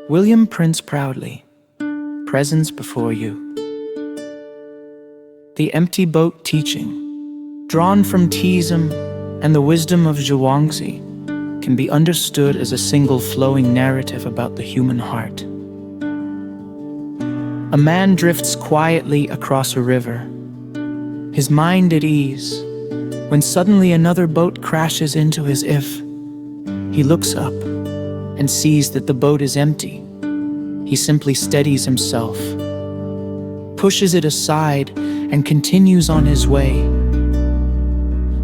William prints proudly, presence before you. The empty boat teaching, drawn from Taoism and the wisdom of Zhuangzi, can be understood as a single flowing narrative about the human heart. A man drifts quietly across a river, his mind at ease, when suddenly another boat crashes into his if. He looks up and sees that the boat is empty. He simply steadies himself, pushes it aside, and continues on his way.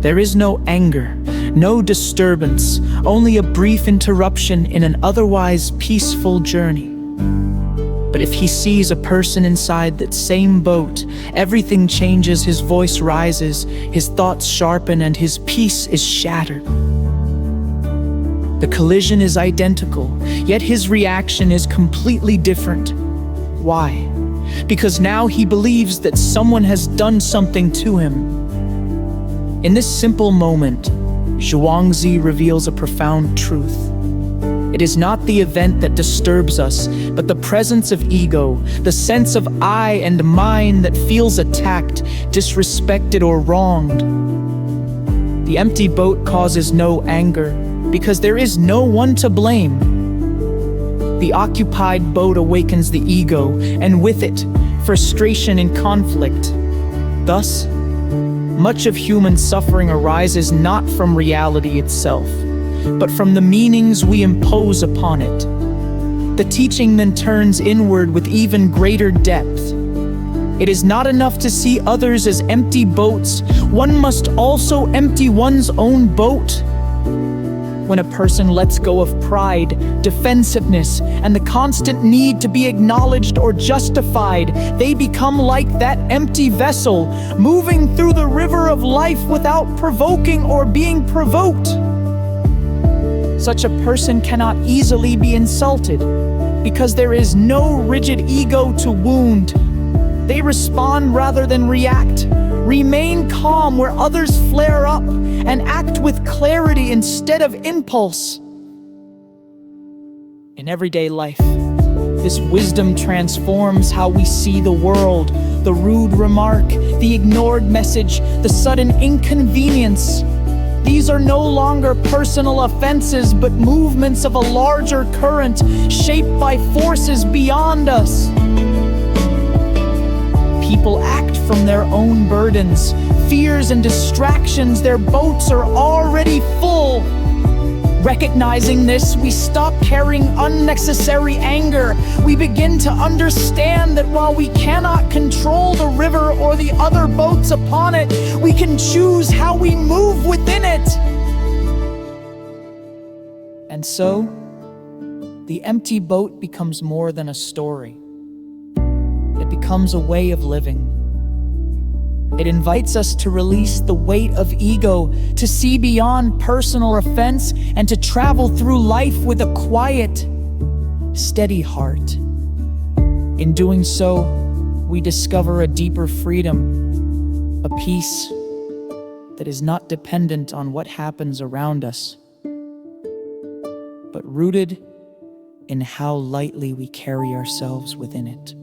There is no anger, no disturbance, only a brief interruption in an otherwise peaceful journey. But if he sees a person inside that same boat, everything changes, his voice rises, his thoughts sharpen, and his peace is shattered. The collision is identical, yet his reaction is completely different. Why? Because now he believes that someone has done something to him. In this simple moment, Zhuangzi reveals a profound truth. It is not the event that disturbs us, but the presence of ego, the sense of I and mine that feels attacked, disrespected, or wronged. The empty boat causes no anger, because there is no one to blame. The occupied boat awakens the ego, and with it, frustration and conflict. Thus, much of human suffering arises not from reality itself, but from the meanings we impose upon it. The teaching then turns inward with even greater depth. It is not enough to see others as empty boats, one must also empty one's own boat. When a person lets go of pride, defensiveness, and the constant need to be acknowledged or justified, they become like that empty vessel, moving through the river of life without provoking or being provoked. Such a person cannot easily be insulted, because there is no rigid ego to wound. They respond rather than react, remain calm where others flare up, and act with clarity instead of impulse. In everyday life, this wisdom transforms how we see the world. The rude remark, the ignored message, the sudden inconvenience. These are no longer personal offenses, but movements of a larger current, shaped by forces beyond us. People act from their own burdens, fears, and distractions. Their boats are already full. Recognizing this, we stop carrying unnecessary anger. We begin to understand that while we cannot control the river or the other boats upon it, we can choose how we move within it. And so, the empty boat becomes more than a story. It becomes a way of living. It invites us to release the weight of ego, to see beyond personal offense, and to travel through life with a quiet, steady heart. In doing so, we discover a deeper freedom, a peace that is not dependent on what happens around us, but rooted in how lightly we carry ourselves within it.